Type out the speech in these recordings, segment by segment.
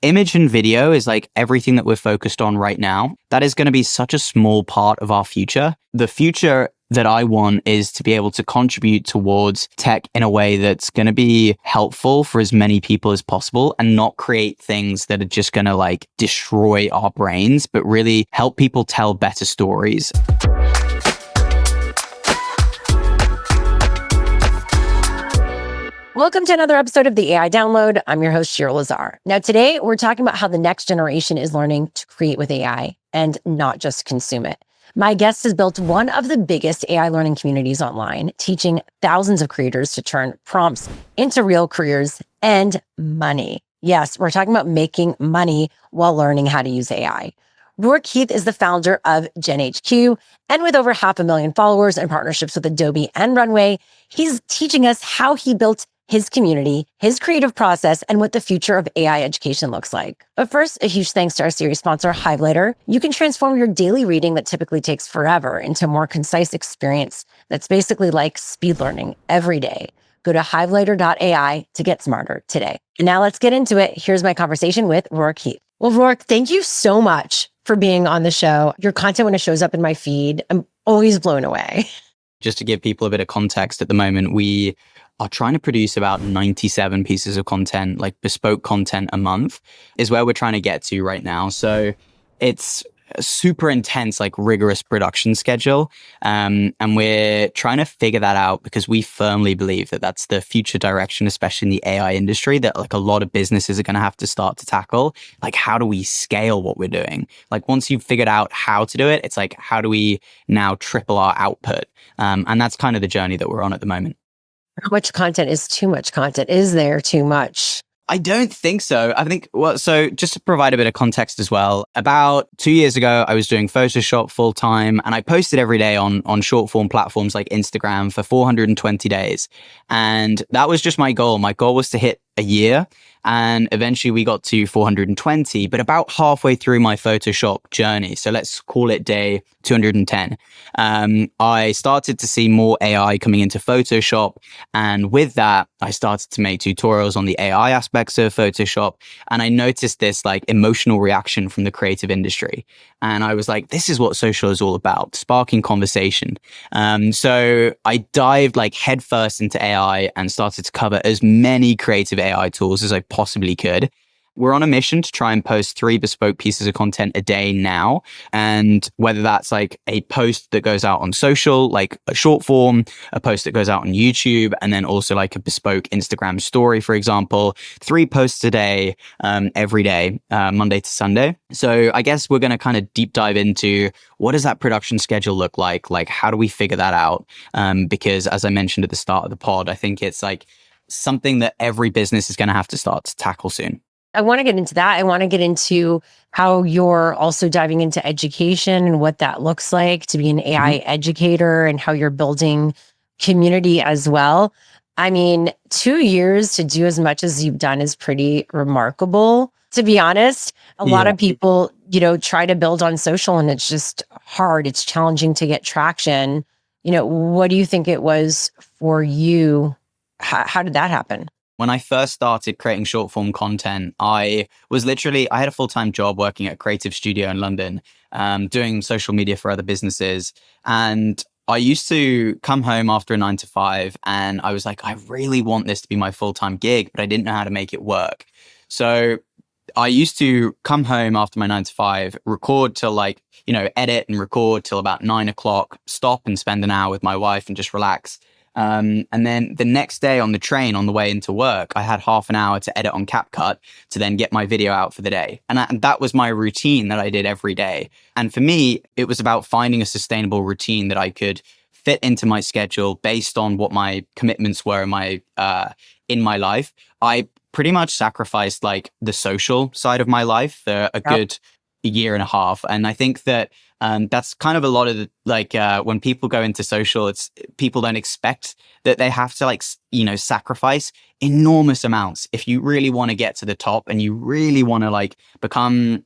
Image and video is like everything that we're focused on right now. That is going to be such a small part of our future. The future that I want is to be able to contribute towards tech in a way that's going to be helpful for as many people as possible and not create things that are just going to like destroy our brains, but really help people tell better stories. Welcome to another episode of the AI Download. I'm your host, Shira Lazar. Now, today we're talking about how the next generation is learning to create with AI and not just consume it. My guest has built one of the biggest AI learning communities online, teaching thousands of creators to turn prompts into real careers and money. Yes, we're talking about making money while learning how to use AI. Rourke Heath is the founder of GenHQ, and with over 500,000 followers and partnerships with Adobe and Runway, he's teaching us how he built his community, his creative process, and what the future of AI education looks like. But first, a huge thanks to our series sponsor, Hivelighter. You can transform your daily reading that typically takes forever into a more concise experience that's basically like speed learning every day. Go to hivelighter.ai to get smarter today. And now let's get into it. Here's my conversation with Rourke Heath. Well, Rourke, thank you so much for being on the show. Your content, when it shows up in my feed, I'm always blown away. Just to give people a bit of context, at the moment, we are trying to produce about 97 pieces of content, like bespoke content a month is where we're trying to get to right now. So it's a super intense, like rigorous production schedule. And we're trying to figure that out because we firmly believe that that's the future direction, especially in the AI industry, that like a lot of businesses are going to have to start to tackle. Like, how do we scale what we're doing? Like, once you've figured out how to do it, it's like, how do we now triple our output? And that's kind of the journey that we're on at the moment. How much content is too much content? Is there too much? I don't think so. I think, well, so just to provide a bit of context as well, about 2 years ago, I was doing Photoshop full time and I posted every day on short form platforms like Instagram for 420 days. And that was just my goal. My goal was to hit a year. And eventually we got to 420, but about halfway through my Photoshop journey, so let's call it day 210, I started to see more AI coming into Photoshop. And with that, I started to make tutorials on the AI aspects of Photoshop. And I noticed this like emotional reaction from the creative industry. And I was like, this is what social is all about, sparking conversation. So I dived like headfirst into AI and started to cover as many creative AI tools as I possibly could. We're on a mission to try and post 3 bespoke pieces of content a day now. And whether that's like a post that goes out on social, like a short form, a post that goes out on YouTube, and then also like a bespoke Instagram story, for example, 3 posts a day, every day, Monday to Sunday. So I guess we're going to kind of deep dive into what does that production schedule look like? Like, how do we figure that out? Because as I mentioned at the start of the pod, I think it's like something that every business is going to have to start to tackle soon. I want to get into that. I want to get into how you're also diving into education and what that looks like to be an AI educator and how you're building community as well. I mean, 2 years to do as much as you've done is pretty remarkable, to be honest. A lot of people, try to build on social and it's just hard. It's challenging to get traction. What do you think it was for you? How did that happen? When I first started creating short form content, I had a full-time job working at a creative studio in London, doing social media for other businesses. And I used to come home after a 9 to 5 and I was like, I really want this to be my full-time gig, but I didn't know how to make it work. So I used to come home after my 9 to 5, record till edit and record till about 9 o'clock, stop and spend an hour with my wife and just relax. And then the next day on the train on the way into work, I had half an hour to edit on CapCut to then get my video out for the day. And that was my routine that I did every day. And for me, it was about finding a sustainable routine that I could fit into my schedule based on what my commitments were in my life. I pretty much sacrificed like the social side of my life for a good year and a half. And I think that that's kind of a lot of the, when people go into social, people don't expect that they have to sacrifice enormous amounts. If you really want to get to the top and you really want to become,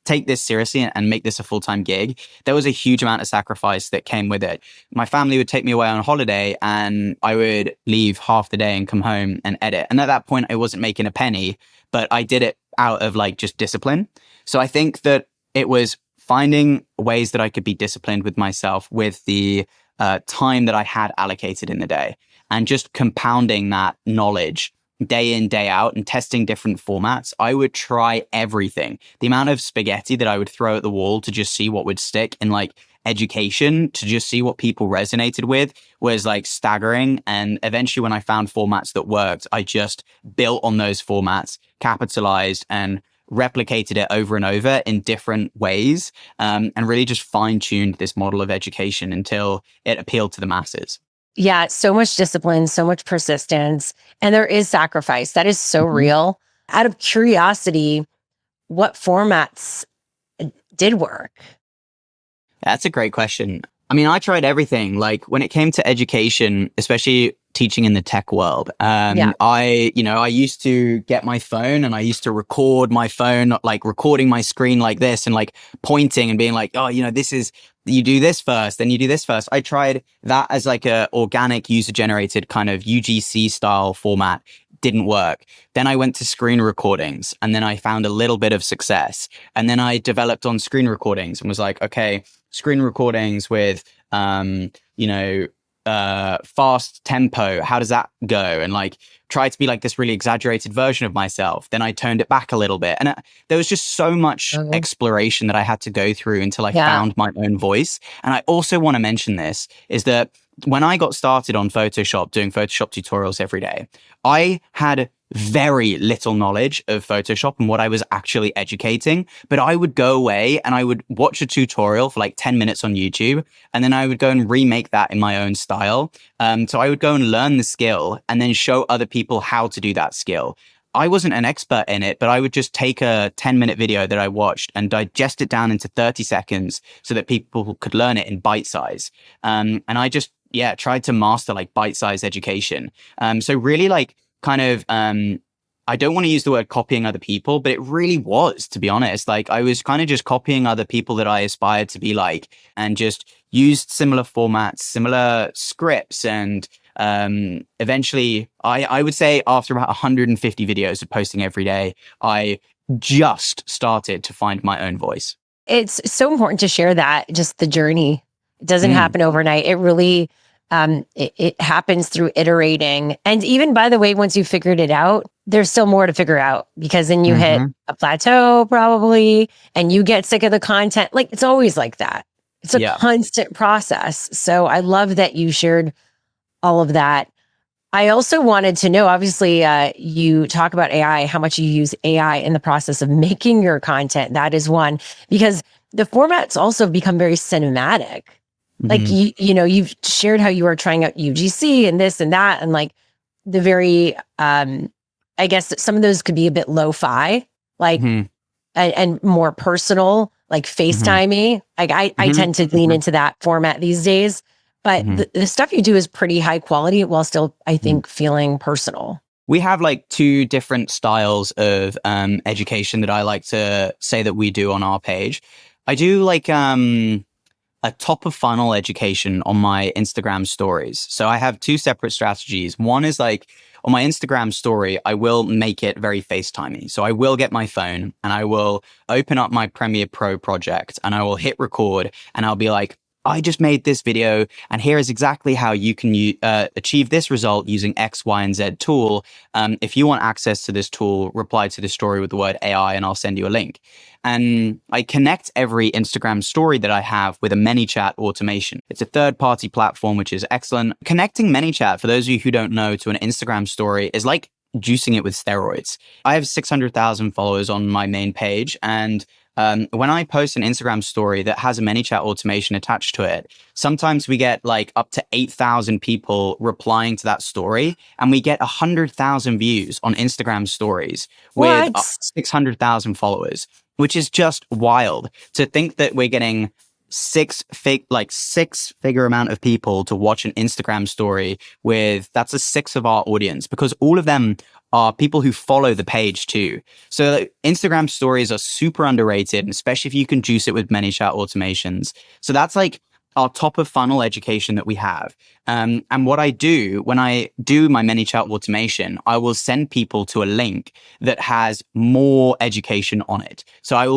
take this seriously and make this a full-time gig, there was a huge amount of sacrifice that came with it. My family would take me away on holiday and I would leave half the day and come home and edit. And at that point, I wasn't making a penny, but I did it out of like just discipline. So I think that it was finding ways that I could be disciplined with myself with the time that I had allocated in the day, and just compounding that knowledge day in, day out, and testing different formats. I would try everything. The amount of spaghetti that I would throw at the wall to just see what would stick in like education, to just see what people resonated with, was like staggering. And eventually when I found formats that worked, I just built on those formats, capitalized, and replicated it over and over in different ways, and really just fine-tuned this model of education until it appealed to the masses. Yeah, so much discipline, so much persistence, and there is sacrifice. That is so Mhm. real. Out of curiosity, what formats did work? That's a great question. I mean, I tried everything. Like when it came to education, especially teaching in the tech world, Yeah. I used to get my phone and I used to record my phone, like recording my screen like this and like pointing and being like, oh, this is, you do this first, then you do this first. I tried that as like a organic user generated kind of UGC style format. Didn't work. Then I went to screen recordings and then I found a little bit of success. And then I developed on screen recordings and was like, okay, screen recordings with, fast tempo. How does that go? And like try to be like this really exaggerated version of myself. Then I toned it back a little bit. And there was just so much Okay. exploration that I had to go through until I Yeah. found my own voice. And I also want to mention this is that when I got started on Photoshop, doing Photoshop tutorials every day, I had very little knowledge of Photoshop and what I was actually educating. But I would go away and I would watch a tutorial for like 10 minutes on YouTube. And then I would go and remake that in my own style. So I would go and learn the skill and then show other people how to do that skill. I wasn't an expert in it, but I would just take a 10-minute video that I watched and digest it down into 30 seconds so that people could learn it in bite size. And I just, tried to master like bite size education. So really like kind of, I don't want to use the word copying other people, but it really was, to be honest. Like I was kind of just copying other people that I aspired to be like, and just used similar formats, similar scripts, and eventually I would say after about 150 videos of posting every day, I just started to find my own voice. It's so important to share that, just the journey. It doesn't Mm. happen overnight. It really, it happens through iterating. And even, by the way, once you figured it out, there's still more to figure out, because then you hit Mhm. a plateau probably, and you get sick of the content. Like it's always like that. It's a Yeah. constant process. So I love that you shared all of that. I also wanted to know, obviously, you talk about AI, how much you use AI in the process of making your content. That is one, because the formats also become very cinematic. Like Mhm. you've shared how you are trying out UGC and this and that, and like the very, I guess that some of those could be a bit lo-fi, like, Mhm. and more personal, like Mhm. FaceTimey. Like I Mhm. tend to lean into that format these days. But Mhm. the stuff you do is pretty high quality while still, I Mhm. think, feeling personal. We have like two different styles of education that I like to say that we do on our page. I do like a top of funnel education on my Instagram stories. So I have two separate strategies. One is like on my Instagram story, I will make it very FaceTimey. So I will get my phone and I will open up my Premiere Pro project and I will hit record and I'll be like, I just made this video and here is exactly how you can achieve this result using X, Y, and Z tool. If you want access to this tool, reply to the story with the word AI and I'll send you a link. And I connect every Instagram story that I have with a ManyChat automation. It's a third-party platform, which is excellent. Connecting ManyChat, for those of you who don't know, to an Instagram story is like juicing it with steroids. I have 600,000 followers on my main page, and when I post an Instagram story that has a ManyChat automation attached to it, sometimes we get like up to 8,000 people replying to that story, and we get 100,000 views on Instagram stories with What? 600,000 followers, which is just wild to think that we're getting six-figure amount of people to watch an Instagram story with, that's a sixth of our audience, because all of them are people who follow the page too. So like, Instagram stories are super underrated, especially if you can juice it with ManyChat automations. So that's like our top of funnel education that we have. And what I do when I do my ManyChat automation, I will send people to a link that has more education on it. So I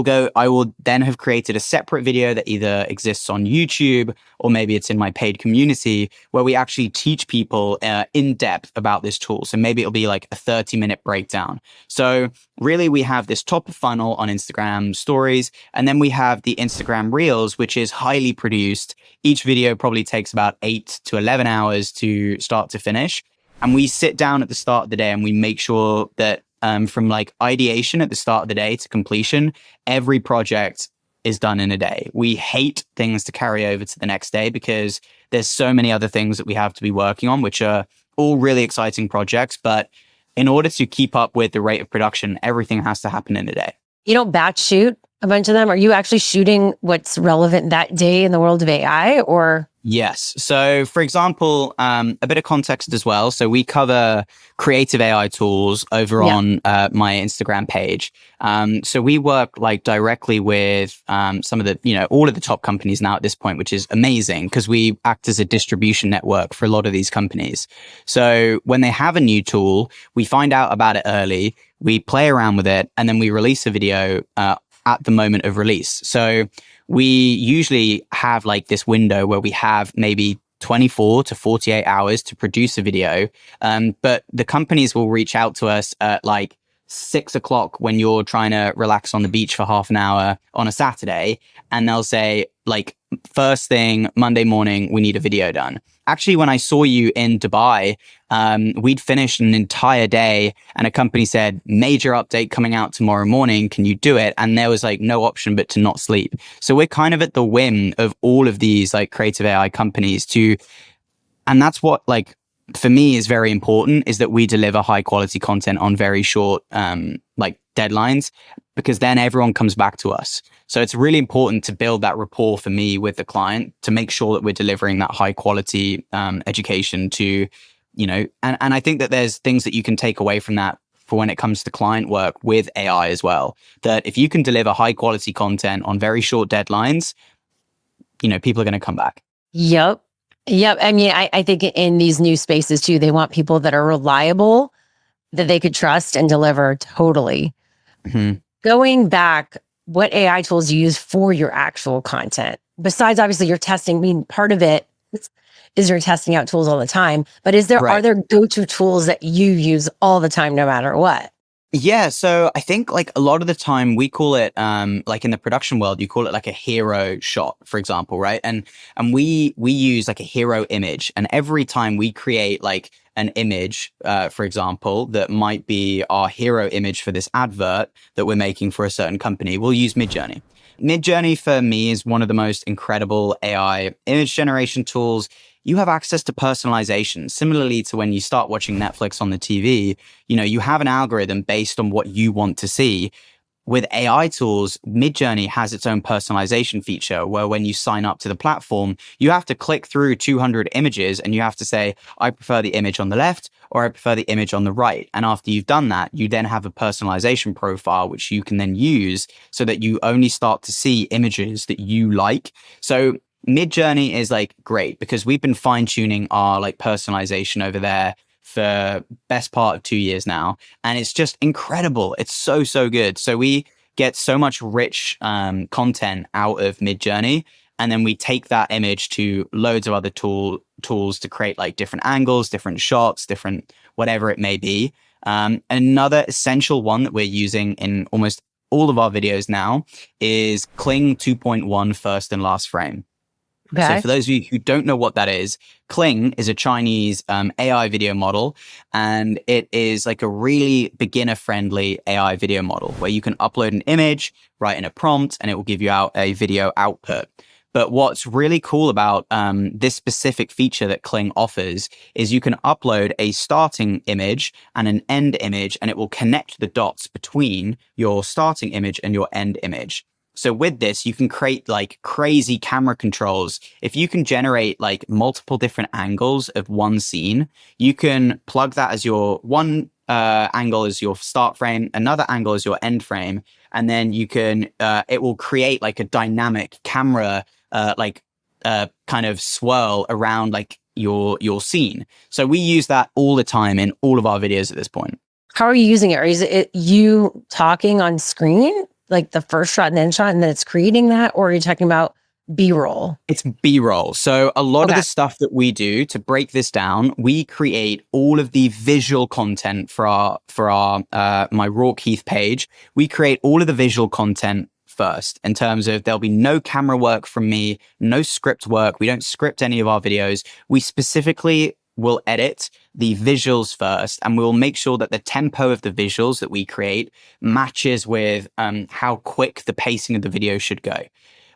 will then have created a separate video that either exists on YouTube or maybe it's in my paid community where we actually teach people in depth about this tool. So maybe it'll be like a 30-minute breakdown. So really we have this top of funnel on Instagram stories, and then we have the Instagram Reels, which is highly produced. Each video probably takes about 8 to 11 hours to start to finish. And we sit down at the start of the day and we make sure that from like ideation at the start of the day to completion, every project is done in a day. We hate things to carry over to the next day because there's so many other things that we have to be working on, which are all really exciting projects. But in order to keep up with the rate of production, everything has to happen in a day. You don't batch shoot a bunch of them? Are you actually shooting what's relevant that day in the world of AI, or? Yes. So, for example, a bit of context as well. So we cover creative AI tools over on my Instagram page. So we work like directly with some of the, all of the top companies now at this point, which is amazing because we act as a distribution network for a lot of these companies. So when they have a new tool, we find out about it early, we play around with it, and then we release a video at the moment of release. So we usually have like this window where we have maybe 24 to 48 hours to produce a video. But the companies will reach out to us at like 6 o'clock when you're trying to relax on the beach for half an hour on a Saturday. And they'll say like, first thing Monday morning, we need a video done. Actually, when I saw you in Dubai, we'd finished an entire day and a company said, major update coming out tomorrow morning. Can you do it? And there was like no option but to not sleep. So we're kind of at the whim of all of these like creative AI companies and that's what like, for me is very important, is that we deliver high quality content on very short like deadlines, because then everyone comes back to us. So it's really important to build that rapport for me with the client to make sure that we're delivering that high quality education to, and I think that there's things that you can take away from that for when it comes to client work with AI as well, that if you can deliver high quality content on very short deadlines, people are going to come back. Yep. I mean, I think in these new spaces too, they want people that are reliable, that they could trust and deliver totally. Mm-hmm. Going back, what AI tools you use for your actual content? Besides, obviously, your testing. I mean, part of it is you're testing out tools all the time. But are there go-to tools that you use all the time, no matter what? Yeah, so I think like a lot of the time we call it like in the production world, you call it like a hero shot, for example, right? And we use like a hero image, and every time we create like an image, for example, that might be our hero image for this advert that we're making for a certain company, we'll use Midjourney. Midjourney for me is one of the most incredible AI image generation tools. You have access to personalization. Similarly to when you start watching Netflix on the TV, you have an algorithm based on what you want to see. With AI tools, Midjourney has its own personalization feature where when you sign up to the platform, you have to click through 200 images and you have to say, I prefer the image on the left or I prefer the image on the right. And after you've done that, you then have a personalization profile, which you can then use so that you only start to see images that you like. So Midjourney is like great because we've been fine tuning our like personalization over there for best part of 2 years now. And it's just incredible. It's so, so good. So we get so much rich content out of Midjourney. And then we take that image to loads of other tools to create like different angles, different shots, different whatever it may be. Another essential one that we're using in almost all of our videos now is Kling 2.1 first and last frame. Okay. So for those of you who don't know what that is, Kling is a Chinese AI video model, and it is like a really beginner-friendly AI video model where you can upload an image, write in a prompt, and it will give you out a video output. But what's really cool about this specific feature that Kling offers is you can upload a starting image and an end image, and it will connect the dots between your starting image and your end image. So with this, you can create like crazy camera controls. If you can generate like multiple different angles of one scene, you can plug that as your one angle as your start frame, another angle as your end frame, and then you can, it will create like a dynamic camera, like kind of swirl around like your scene. So we use that all the time in all of our videos at this point. How are you using it? Or is it you talking on screen, like the first shot and then shot, and then it's creating that? Or are you talking about B-roll? It's B-roll. So a lot of the stuff that we do to break this down, we create all of the visual content for our my Rourke Heath page. We create all of the visual content first, in terms of there'll be no camera work from me, no script work. We don't script any of our videos. We specifically will edit the visuals first, and we'll make sure that the tempo of the visuals that we create matches with how quick the pacing of the video should go.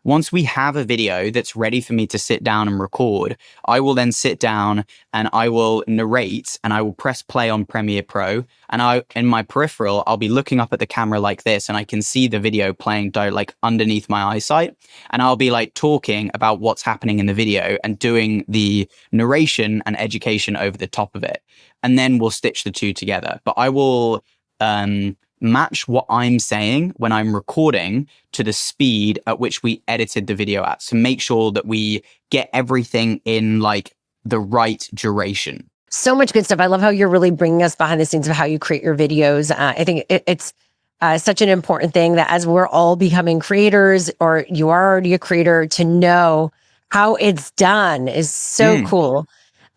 Once we have a video that's ready for me to sit down and record, I will then sit down and I will narrate, and I will press play on Premiere Pro. And in my peripheral, I'll be looking up at the camera like this, and I can see the video playing like underneath my eyesight. And I'll be like talking about what's happening in the video and doing the narration and education over the top of it. And then we'll stitch the two together. But I will match what I'm saying when I'm recording to the speed at which we edited the video at, to make sure that we get everything in like the right duration. So much good stuff. I love how you're really bringing us behind the scenes of how you create your videos. I think it's such an important thing that as we're all becoming creators, or you are already a creator, to know how it's done is so cool.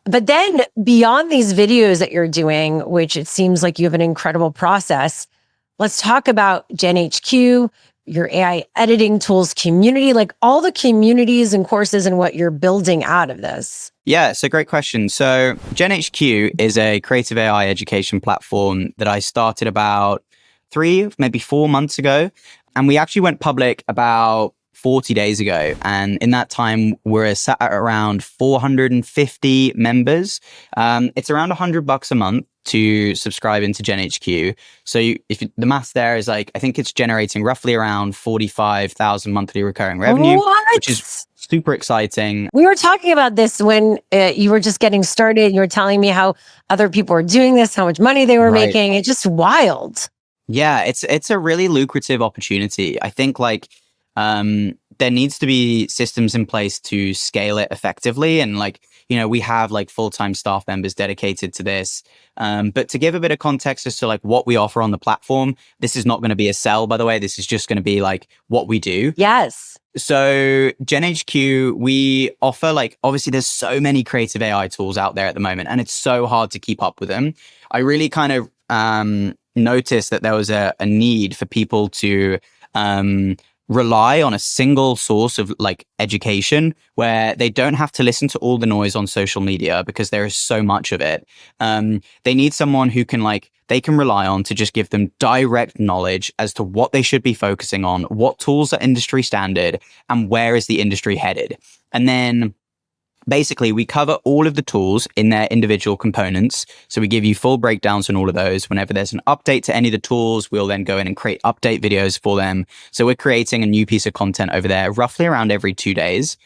But then beyond these videos that you're doing, which it seems like you have an incredible process, let's talk about GenHQ, your AI editing tools community, like all the communities and courses and what you're building out of this. Yeah, it's a great question. So GenHQ is a creative AI education platform that I started about 3, maybe 4 months ago. And we actually went public about 40 days ago. And in that time, we're sat at around 450 members. It's around $100 a month to subscribe into GenHQ. So the math there is like, I think it's generating roughly around 45,000 monthly recurring revenue, which is super exciting. We were talking about this when you were just getting started. You were telling me how other people were doing this, how much money they were making. It's just wild. Yeah, it's a really lucrative opportunity. I think like there needs to be systems in place to scale it effectively. And like, you know, we have like full-time staff members dedicated to this. But to give a bit of context as to like what we offer on the platform, this is not going to be a sell, by the way. This is just going to be like what we do. Yes. So GenHQ, we offer like, obviously there's so many creative AI tools out there at the moment, and it's so hard to keep up with them. I really kind of noticed that there was a need for people to rely on a single source of like education where they don't have to listen to all the noise on social media, because there is so much of it. They need someone who can they can rely on to just give them direct knowledge as to what they should be focusing on, what tools are industry standard, and where is the industry headed. And then basically, we cover all of the tools in their individual components. So we give you full breakdowns on all of those. Whenever there's an update to any of the tools, we'll then go in and create update videos for them. So we're creating a new piece of content over there roughly around every 2 days.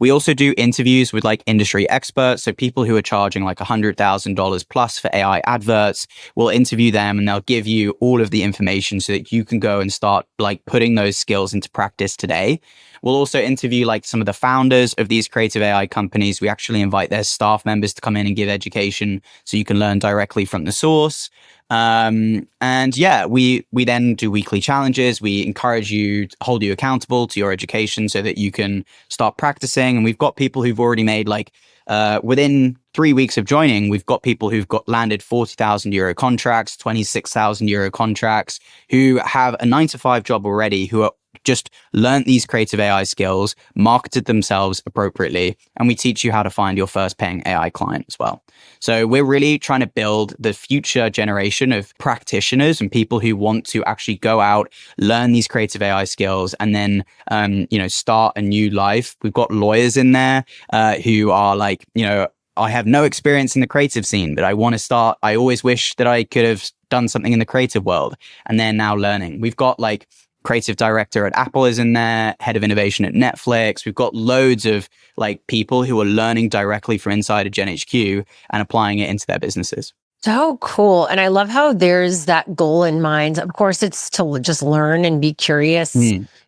We also do interviews with like industry experts. So people who are charging like $100,000 plus for AI adverts, we'll interview them and they'll give you all of the information so that you can go and start like putting those skills into practice today. We'll also interview like some of the founders of these creative AI companies. We actually invite their staff members to come in and give education so you can learn directly from the source. And yeah, we then do weekly challenges. We encourage you, hold you accountable to your education so that you can start practicing. And we've got people who've already made within 3 weeks of joining, we've got people who've landed 40,000 euro contracts, 26,000 euro contracts, who have a 9-to-5 job already, who are just learned these creative AI skills, marketed themselves appropriately, and we teach you how to find your first paying AI client as well. So we're really trying to build the future generation of practitioners and people who want to actually go out, learn these creative AI skills, and then start a new life. We've got lawyers in there who are like, I have no experience in the creative scene, but I want to start. I always wish that I could have done something in the creative world, and they're now learning. We've got like creative director at Apple is in there, head of innovation at Netflix. We've got loads of like people who are learning directly from inside of GenHQ and applying it into their businesses. So cool. And I love how there's that goal in mind. Of course, it's to just learn and be curious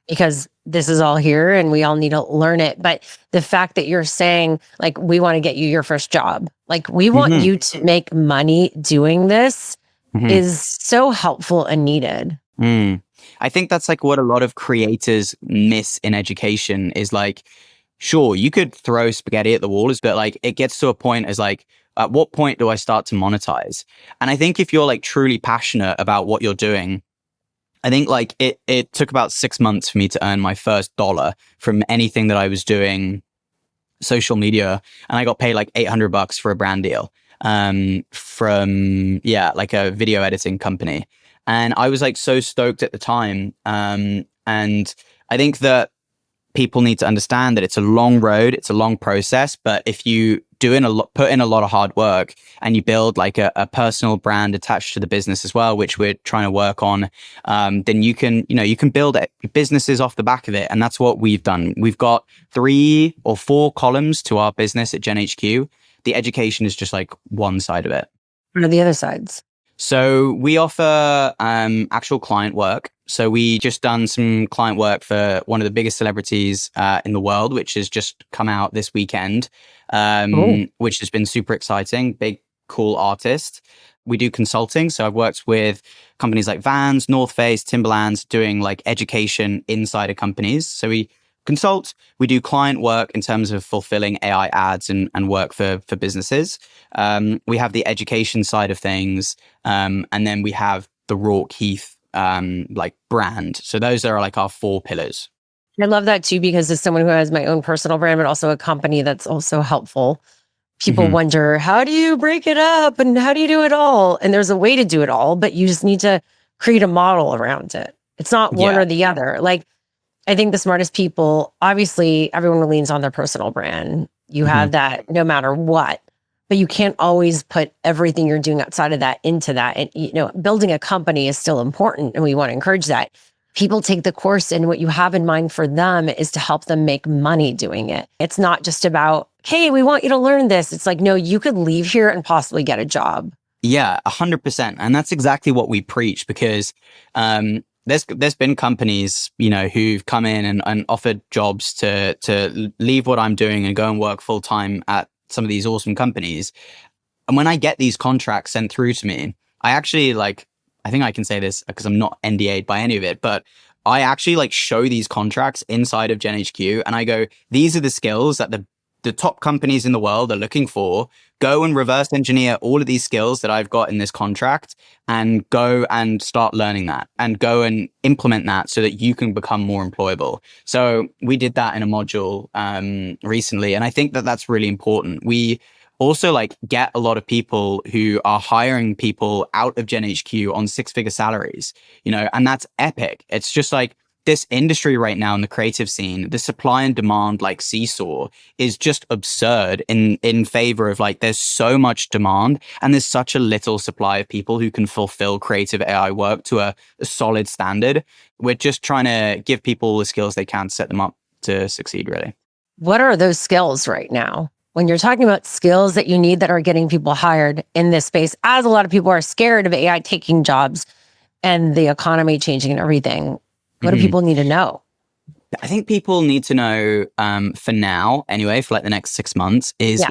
because this is all here and we all need to learn it. But the fact that you're saying, like, we want to get you your first job, like, we want Hmm. you to make money doing this Hmm. is so helpful and needed. Mm. I think that's like what a lot of creators miss in education is like, sure, you could throw spaghetti at the walls, but like it gets to a point as like, at what point do I start to monetize? And I think if you're like truly passionate about what you're doing, I think like it took about 6 months for me to earn my first dollar from anything that I was doing social media, and I got paid like $800 for a brand deal from like a video editing company, and I was like so stoked at the time. And I think that people need to understand that it's a long road, it's a long process, but if you put in a lot of hard work and you build like a personal brand attached to the business as well, which we're trying to work on, then you can build businesses off the back of it. And that's what we've done. We've got 3 or 4 columns to our business at GenHQ. The education is just like one side of it. What are the other sides? So we offer actual client work. So we just done some client work for one of the biggest celebrities in the world, which has just come out this weekend, which has been super exciting. Big, cool artist. We do consulting. So I've worked with companies like Vans, North Face, Timberlands, doing like education inside of companies. So we consult, we do client work in terms of fulfilling AI ads and work for businesses. We have the education side of things. And then we have the Rourke Heath like brand. So those are like our 4 pillars. I love that too, because as someone who has my own personal brand, but also a company that's also helpful, people wonder, how do you break it up and how do you do it all? And there's a way to do it all, but you just need to create a model around it. It's not one or the other. Like, I think the smartest people, obviously, everyone leans on their personal brand. You have that no matter what, but you can't always put everything you're doing outside of that into that. And, building a company is still important, and we want to encourage that. People take the course, and what you have in mind for them is to help them make money doing it. It's not just about, hey, we want you to learn this. It's like, no, you could leave here and possibly get a job. Yeah, 100%. And that's exactly what we preach, because there's been companies, who've come in and offered jobs to leave what I'm doing and go and work full time at some of these awesome companies. And when I get these contracts sent through to me, I actually I think I can say this because I'm not NDA'd by any of it, but I actually show these contracts inside of GenHQ and I go, these are the skills that the top companies in the world are looking for. Go and reverse engineer all of these skills that I've got in this contract and go and start learning that and go and implement that so that you can become more employable. So we did that in a module recently. And I think that that's really important. We also get a lot of people who are hiring people out of GenHQ on 6-figure salaries, and that's epic. It's just this industry right now in the creative scene, the supply and demand seesaw is just absurd in favor of there's so much demand and there's such a little supply of people who can fulfill creative AI work to a solid standard. We're just trying to give people the skills they can to set them up to succeed, really. What are those skills right now? When you're talking about skills that you need that are getting people hired in this space, as a lot of people are scared of AI taking jobs and the economy changing and everything, what do people need to know? I think people need to know, for now, anyway, for the next 6 months, is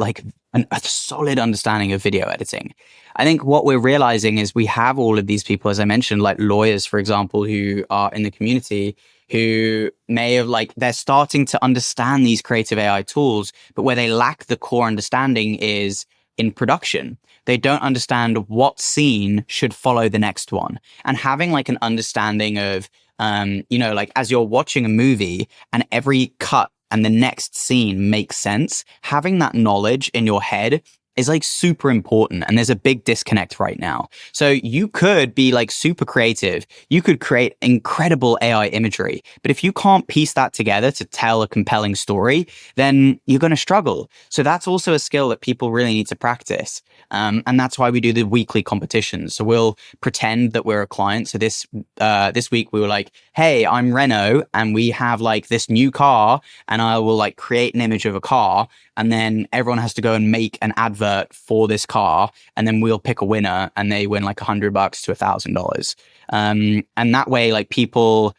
a solid understanding of video editing. I think what we're realizing is we have all of these people, as I mentioned, like lawyers, for example, who are in the community who may have they're starting to understand these creative AI tools, but where they lack the core understanding is in production. They don't understand what scene should follow the next one. And having an understanding of, as you're watching a movie and every cut and the next scene makes sense, having that knowledge in your head is super important. And there's a big disconnect right now. So you could be super creative. You could create incredible AI imagery. But if you can't piece that together to tell a compelling story, then you're going to struggle. So that's also a skill that people really need to practice. And that's why we do the weekly competitions. So we'll pretend that we're a client. So this week we were hey, I'm Renault and we have this new car, and I will create an image of a car. And then everyone has to go and make an advert for this car. And then we'll pick a winner and they win $100 to $1,000. And that way, people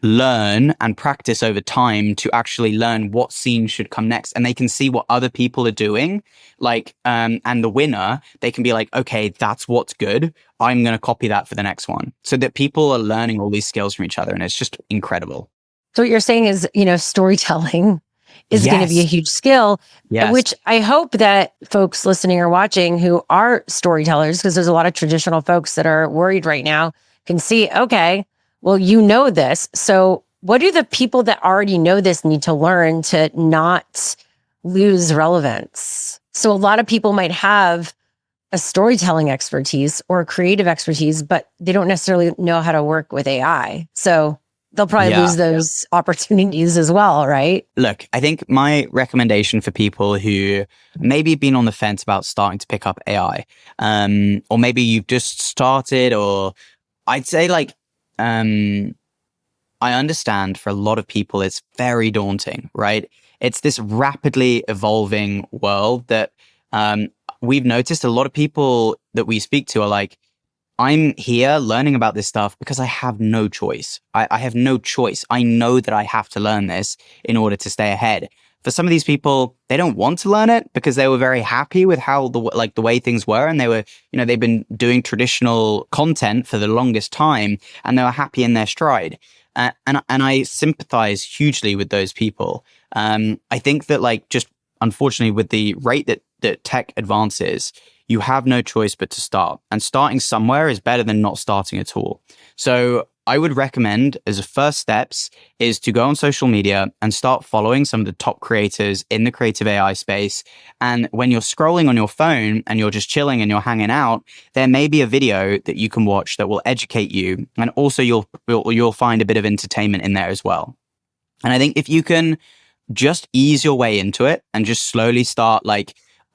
learn and practice over time to actually learn what scene should come next, and they can see what other people are doing, like and the winner, they can be like, okay, that's what's good, I'm going to copy that for the next one, so that people are learning all these skills from each other, and it's just incredible. So what you're saying is, storytelling is going to be a Yes. huge skill, Yes. which I hope that folks listening or watching who are storytellers, because there's a lot of traditional folks that are worried right now, can see, okay, well, this. So what do the people that already know this need to learn to not lose relevance? So a lot of people might have a storytelling expertise or creative expertise, but they don't necessarily know how to work with AI. So they'll probably lose those opportunities as well, right? Look, I think my recommendation for people who maybe been on the fence about starting to pick up AI, or maybe you've just started, or I'd say like, I understand for a lot of people, it's very daunting, right? It's this rapidly evolving world that we've noticed a lot of people that we speak to are like, I'm here learning about this stuff because I have no choice. I have no choice. I know that I have to learn this in order to stay ahead. For some of these people, they don't want to learn it because they were very happy with how the way things were, and they were, they've been doing traditional content for the longest time, and they were happy in their stride. And I sympathize hugely with those people. I think that just unfortunately with the rate that tech advances, you have no choice but to start. And starting somewhere is better than not starting at all. So I would recommend as a first steps is to go on social media and start following some of the top creators in the creative AI space. And when you're scrolling on your phone and you're just chilling and you're hanging out, there may be a video that you can watch that will educate you. And also you'll find a bit of entertainment in there as well. And I think if you can just ease your way into it and just slowly start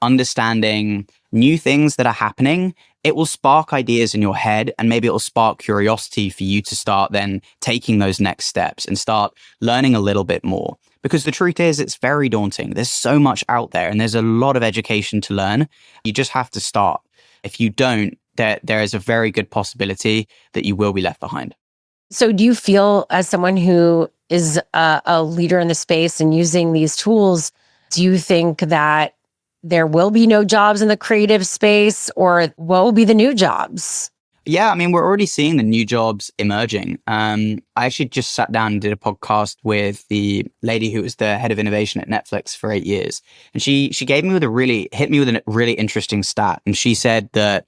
understanding new things that are happening, it will spark ideas in your head, and maybe it will spark curiosity for you to start then taking those next steps and start learning a little bit more. Because the truth is, it's very daunting. There's so much out there and there's a lot of education to learn. You just have to start. If you don't, there is a very good possibility that you will be left behind. So do you feel, as someone who is a leader in the space and using these tools, do you think that there will be no jobs in the creative space, or what will be the new jobs? Yeah, I mean, we're already seeing the new jobs emerging. I actually just sat down and did a podcast with the lady who was the head of innovation at Netflix for 8 years. And she hit me with a really interesting stat. And she said that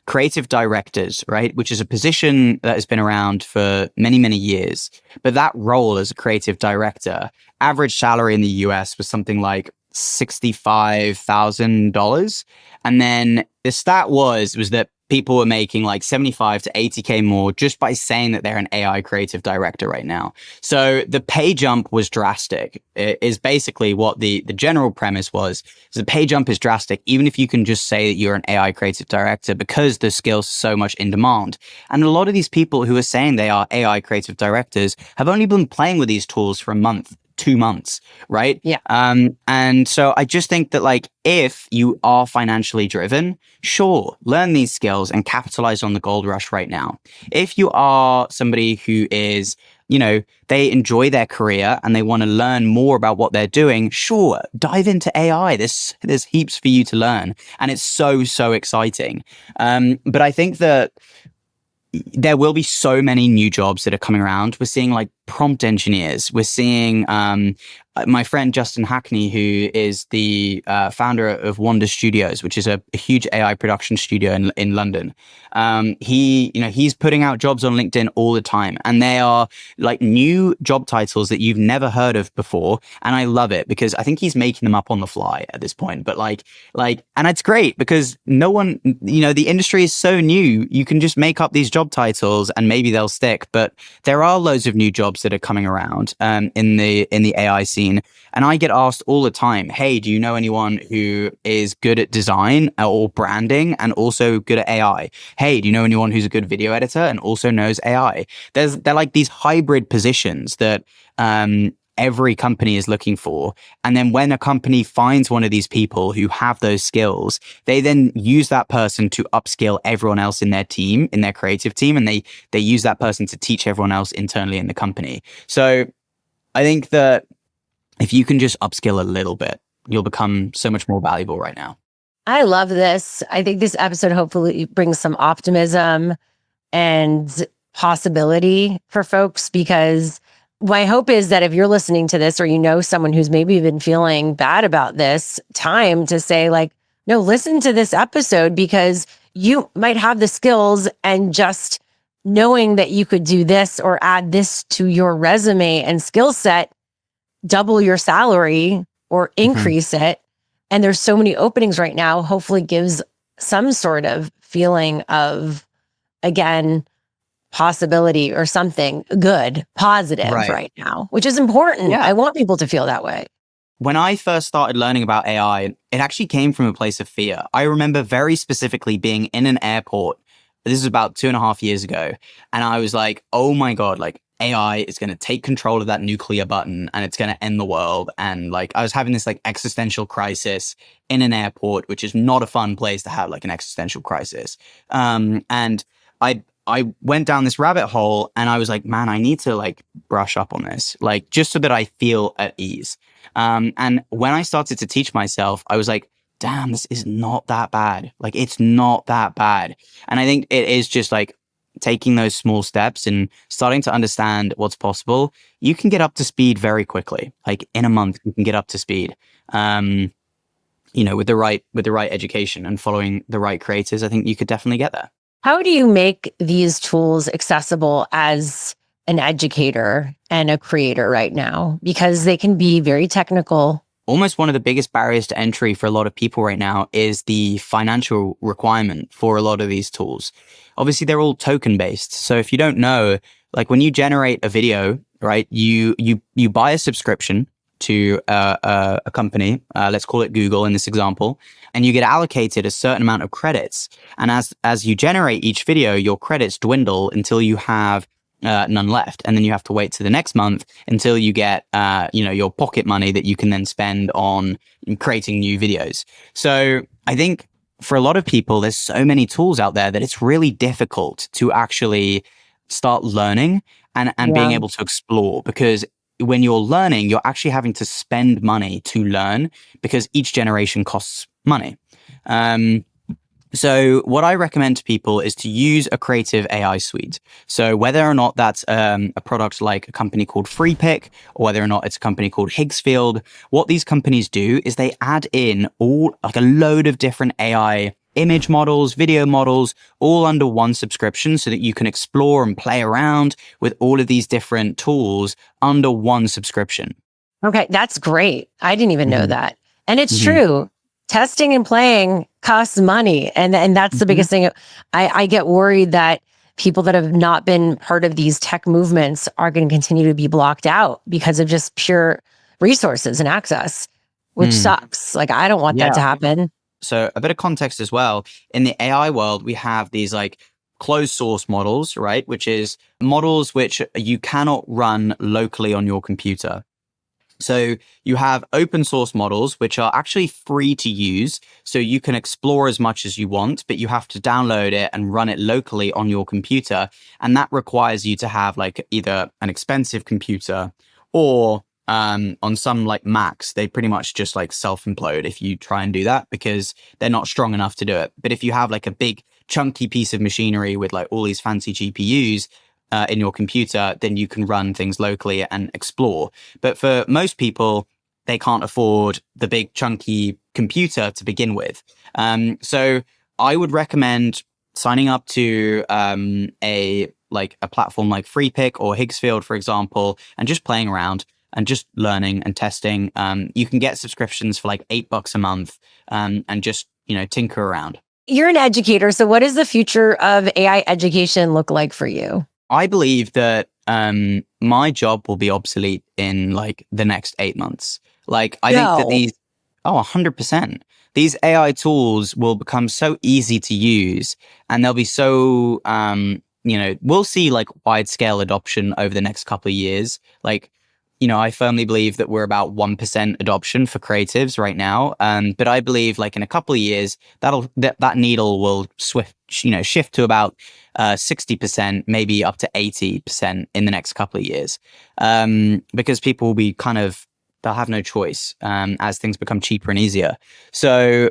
creative directors, right, which is a position that has been around for many, many years, but that role as a creative director, average salary in the US was something like $65,000. And then the stat was that people were making like 75 to 80K more just by saying that they're an AI creative director right now. So the pay jump was drastic. It is basically what the general premise was. So the pay jump is drastic, even if you can just say that you're an AI creative director, because the skills are so much in demand. And a lot of these people who are saying they are AI creative directors have only been playing with these tools for a month, 2 months, right? Yeah. And so I just think that if you are financially driven, sure, learn these skills and capitalize on the gold rush right now. If you are somebody who is, they enjoy their career and they want to learn more about what they're doing, sure, dive into AI. There's heaps for you to learn, and it's so exciting. But I think that there will be so many new jobs that are coming around. We're seeing prompt engineers. We're seeing my friend Justin Hackney, who is the founder of Wonder Studios, which is a huge AI production studio in London. He's putting out jobs on LinkedIn all the time, and they are new job titles that you've never heard of before. And I love it because I think he's making them up on the fly at this point. But and it's great because no one, the industry is so new. You can just make up these job titles and maybe they'll stick. But there are loads of new jobs that are coming around in the AI scene. And I get asked all the time, hey, do you know anyone who is good at design or branding and also good at AI? Hey, do you know anyone who's a good video editor and also knows AI? They're these hybrid positions that every company is looking for. And then when a company finds one of these people who have those skills, they then use that person to upskill everyone else in their team, in their creative team. And they use that person to teach everyone else internally in the company. So I think that if you can just upskill a little bit, you'll become so much more valuable right now. I love this. I think this episode hopefully brings some optimism and possibility for folks, because my hope is that if you're listening to this or you know someone who's maybe been feeling bad about this, time to say like, no, listen to this episode, because you might have the skills, and just knowing that you could do this or add this to your resume and skill set, double your salary or increase it. And there's so many openings right now, hopefully gives some sort of feeling of, again, possibility or something good, positive right now, which is important. Yeah. I want people to feel that way. When I first started learning about AI, it actually came from a place of fear. I remember very specifically being in an airport. This is about 2.5 years ago. And I was like, oh my God, like AI is going to take control of that nuclear button and it's going to end the world. And like, I was having this like existential crisis in an airport, which is not a fun place to have like an existential crisis. And I went down this rabbit hole and I was like, man, I need to like brush up on this, like just so that I feel at ease. And when I started to teach myself, I was like, damn, this is not that bad. Like, it's not that bad. And I think it is just like taking those small steps and starting to understand what's possible. You can get up to speed very quickly. Like in a month, you can get up to speed. With the right education and following the right creators, I think you could definitely get there. How do you make these tools accessible as an educator and a creator right now? Because they can be very technical. Almost one of the biggest barriers to entry for a lot of people right now is the financial requirement for a lot of these tools. Obviously, they're all token based. So if you don't know, like when you generate a video, right, you buy a subscription to a company, let's call it Google in this example, and you get allocated a certain amount of credits. And as you generate each video, your credits dwindle until you have none left. And then you have to wait to the next month until you get, your pocket money that you can then spend on creating new videos. So I think for a lot of people, there's so many tools out there that it's really difficult to actually start learning and being able to explore, because when you're learning, you're actually having to spend money to learn because each generation costs money. So what I recommend to people is to use a creative AI suite. So whether or not that's a product like a company called FreePick, or whether or not it's a company called Higgsfield, what these companies do is they add in all like a load of different AI image models, video models, all under one subscription so that you can explore and play around with all of these different tools under one subscription. Okay, that's great. I didn't even know that. And it's true. Testing and playing costs money. And that's the biggest thing. I get worried that people that have not been part of these tech movements are going to continue to be blocked out because of just pure resources and access, which sucks. Like, I don't want that to happen. So a bit of context as well. In the AI world, we have these like closed source models, right? Which is models which you cannot run locally on your computer. So you have open source models, which are actually free to use. So you can explore as much as you want, but you have to download it and run it locally on your computer. And that requires you to have like either an expensive computer or on some like Macs, they pretty much just like self-implode if you try and do that because they're not strong enough to do it. But if you have like a big chunky piece of machinery with like all these fancy GPUs in your computer, then you can run things locally and explore. But for most people, they can't afford the big chunky computer to begin with. So I would recommend signing up to a platform like FreePick or Higgsfield, for example, and just playing around and just learning and testing. You can get subscriptions for like $8 a month and just, tinker around. You're an educator. So what does the future of AI education look like for you? I believe that my job will be obsolete in like the next 8 months. Like I think that 100%. These AI tools will become so easy to use and they'll be so, we'll see like wide scale adoption over the next couple of years. Like, I firmly believe that we're about 1% adoption for creatives right now. But I believe like in a couple of years, that needle will shift to about 60%, maybe up to 80% in the next couple of years. Because people will be they'll have no choice as things become cheaper and easier. So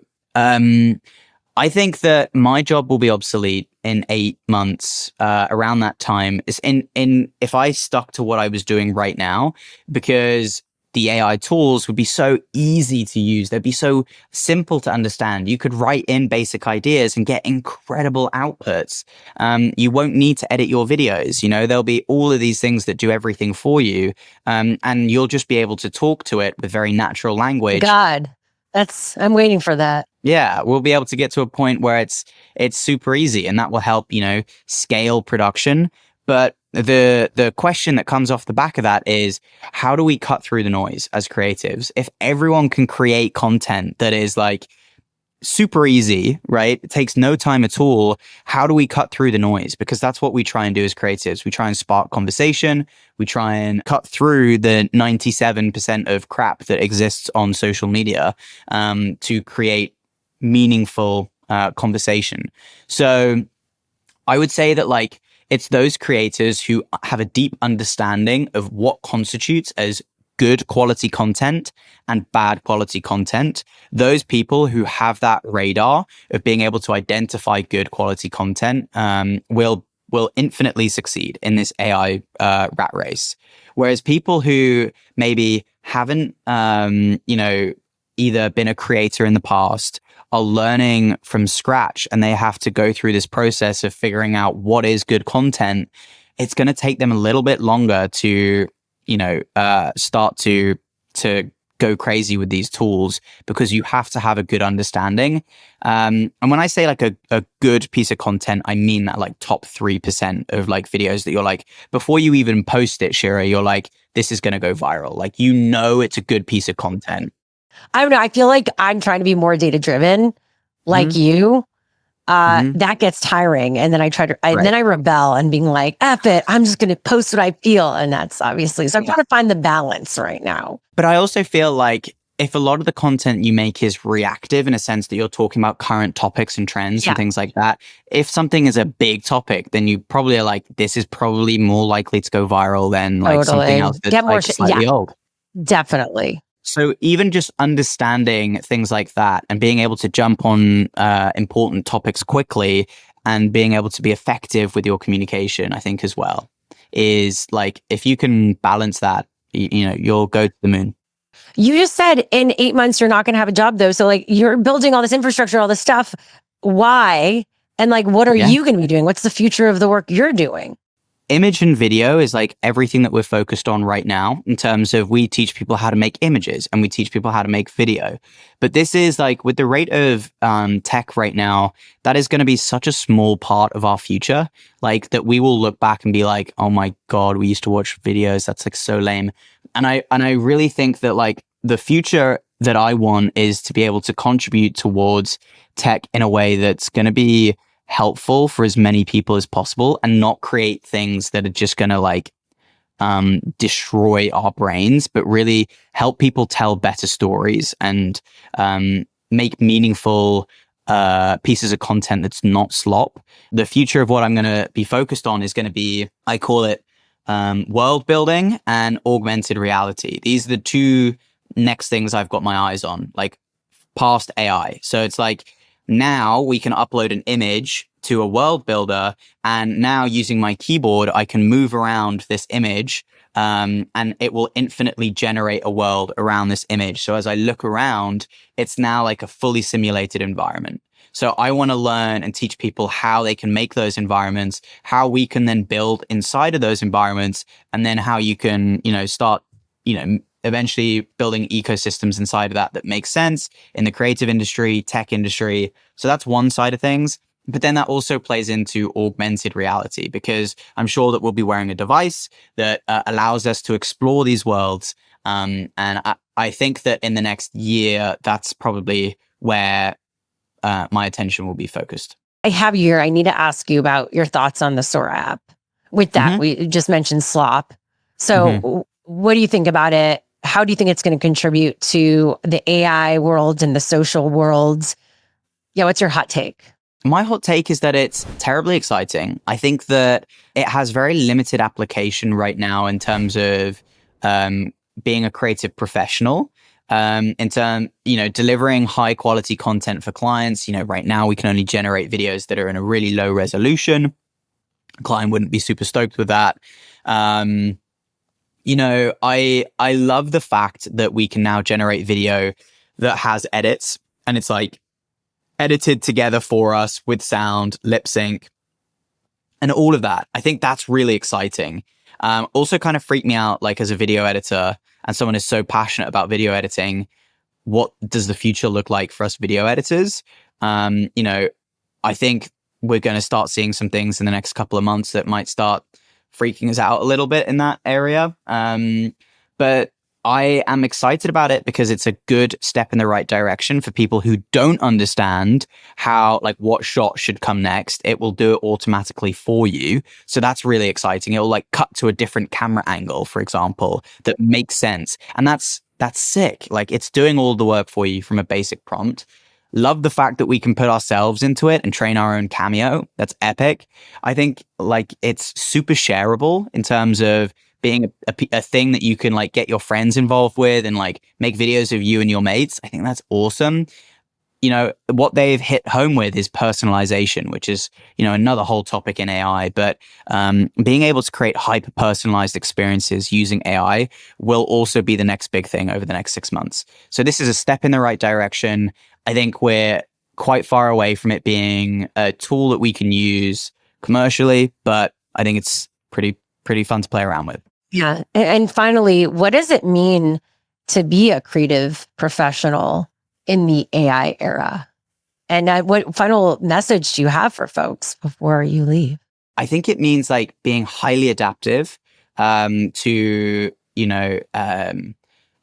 I think that my job will be obsolete in 8 months, around that time. Is in if I stuck to what I was doing right now, because the AI tools would be so easy to use. They'd be so simple to understand. You could write in basic ideas and get incredible outputs. You won't need to edit your videos. There'll be all of these things that do everything for you. And you'll just be able to talk to it with very natural language. God, I'm waiting for that. Yeah, we'll be able to get to a point where it's super easy, and that will help, scale production. But the question that comes off the back of that is, how do we cut through the noise as creatives? If everyone can create content that is like super easy, right? It takes no time at all. How do we cut through the noise? Because that's what we try and do as creatives. We try and spark conversation. We try and cut through the 97% of crap that exists on social media to create meaningful conversation. So I would say that like it's those creators who have a deep understanding of what constitutes as good quality content and bad quality content. Those people who have that radar of being able to identify good quality content will infinitely succeed in this AI rat race. Whereas people who maybe haven't, either been a creator in the past, are learning from scratch, and they have to go through this process of figuring out what is good content, it's going to take them a little bit longer to start to go crazy with these tools, because you have to have a good understanding. And when I say like a good piece of content, I mean that like top 3% of like videos that you're like, before you even post it, Shira, you're like, this is going to go viral. Like, it's a good piece of content. I don't know. I feel like I'm trying to be more data driven, like you. That gets tiring. And then then I rebel and being like, F it, I'm just going to post what I feel. And that's obviously, so I'm trying to find the balance right now. But I also feel like if a lot of the content you make is reactive, in a sense that you're talking about current topics and trends and things like that, if something is a big topic, then you probably are like, this is probably more likely to go viral than like something else that's slightly old. Definitely. So even just understanding things like that and being able to jump on important topics quickly and being able to be effective with your communication, I think as well, is like, if you can balance that, you'll go to the moon. You just said in 8 months, you're not going to have a job though. So like, you're building all this infrastructure, all this stuff. Why? And like, what are you going to be doing? What's the future of the work you're doing? Image and video is like everything that we're focused on right now, in terms of we teach people how to make images and we teach people how to make video. But this is like, with the rate of tech right now, that is going to be such a small part of our future, like that we will look back and be like, oh my God, we used to watch videos. That's like so lame. And I really think that like the future that I want is to be able to contribute towards tech in a way that's going to be helpful for as many people as possible, and not create things that are just going to like destroy our brains, but really help people tell better stories and make meaningful pieces of content that's not slop. The future of what I'm going to be focused on is going to be, I call it world building and augmented reality. These are the two next things I've got my eyes on, like past AI. So it's like, now we can upload an image to a world builder, and now using my keyboard, I can move around this image, and it will infinitely generate a world around this image. So as I look around, it's now like a fully simulated environment. So I want to learn and teach people how they can make those environments, how we can then build inside of those environments, and then how you can, start, eventually building ecosystems inside of that makes sense in the creative industry, tech industry. So that's one side of things. But then that also plays into augmented reality, because I'm sure that we'll be wearing a device that allows us to explore these worlds. And I think that in the next year, that's probably where my attention will be focused. I have you here. I need to ask you about your thoughts on the Sora app. With that, we just mentioned slop. So What do you think about it? How do you think it's going to contribute to the AI world and the social worlds? Yeah, what's your hot take? My hot take is that it's terribly exciting. I think that it has very limited application right now in terms of being a creative professional. In terms, delivering high quality content for clients. Right now we can only generate videos that are in a really low resolution. A client wouldn't be super stoked with that. I love the fact that we can now generate video that has edits, and it's like edited together for us with sound, lip sync, and all of that. I think that's really exciting. Also kind of freaked me out, like as a video editor and someone who's so passionate about video editing, what does the future look like for us video editors? I think we're going to start seeing some things in the next couple of months that might start freaking us out a little bit in that area. But I am excited about it because it's a good step in the right direction for people who don't understand what shot should come next. It will do it automatically for you. So that's really exciting. It'll cut to a different camera angle, for example, that makes sense. And that's sick. It's doing all the work for you from a basic prompt. Love the fact that we can put ourselves into it and train our own cameo. That's epic. I think it's super shareable in terms of being a thing that you can get your friends involved with and make videos of you and your mates. I think that's awesome. What they've hit home with is personalization, which is, another whole topic in AI. But being able to create hyper personalized experiences using AI will also be the next big thing over the next 6 months. So this is a step in the right direction. I think we're quite far away from it being a tool that we can use commercially, but I think it's pretty fun to play around with. Yeah. And finally, what does it mean to be a creative professional in the AI era? And what final message do you have for folks before you leave? I think it means being highly adaptive to,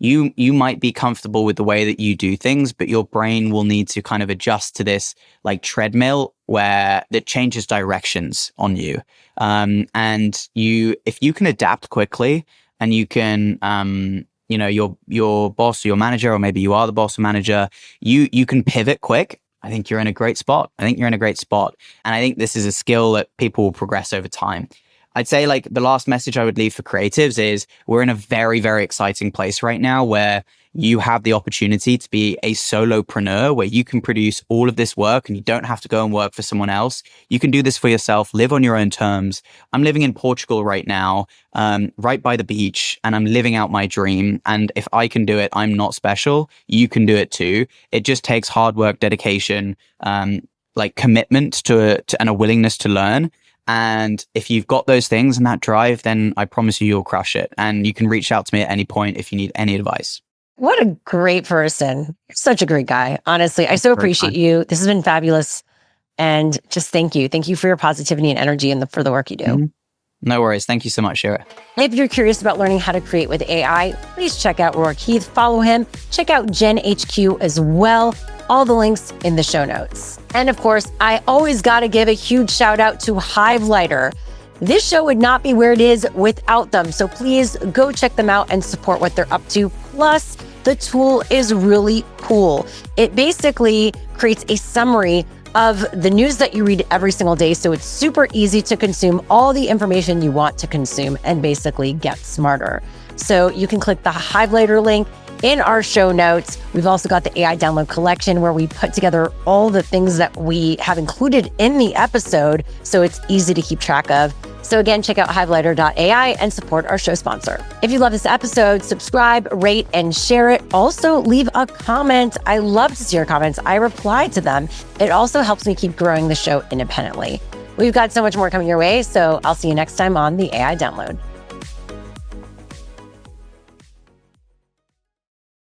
you might be comfortable with the way that you do things, but your brain will need to kind of adjust to this treadmill where it changes directions on you. If you can adapt quickly and you can, your boss or your manager, or maybe you are the boss or manager, you can pivot quick. I think you're in a great spot. And I think this is a skill that people will progress over time. I'd say the last message I would leave for creatives is we're in a very, very exciting place right now where you have the opportunity to be a solopreneur, where you can produce all of this work and you don't have to go and work for someone else. You can do this for yourself, live on your own terms. I'm living in Portugal right now, right by the beach, and I'm living out my dream. And if I can do it, I'm not special. You can do it too. It just takes hard work, dedication, commitment to and a willingness to learn. And if you've got those things and that drive, then I promise you'll crush it. And you can reach out to me at any point if you need any advice. What a great person. You're such a great guy. Honestly, I so appreciate you. This has been fabulous. And just thank you. Thank you for your positivity and energy and for the work you do. Mm-hmm. No worries. Thank you so much, Shira. If you're curious about learning how to create with AI, please check out Rourke Heath, follow him, check out GenHQ as well. All the links in the show notes. And of course, I always got to give a huge shout out to Hivelighter. This show would not be where it is without them. So please go check them out and support what they're up to. Plus, the tool is really cool. It basically creates a summary of the news that you read every single day. So it's super easy to consume all the information you want to consume and basically get smarter. So you can click the Hivelighter link in our show notes. We've also got the AI download collection where we put together all the things that we have included in the episode. So it's easy to keep track of. So again, check out hivelighter.ai and support our show sponsor. If you love this episode, subscribe, rate, and share it. Also, leave a comment. I love to see your comments. I reply to them. It also helps me keep growing the show independently. We've got so much more coming your way, so I'll see you next time on the AI Download.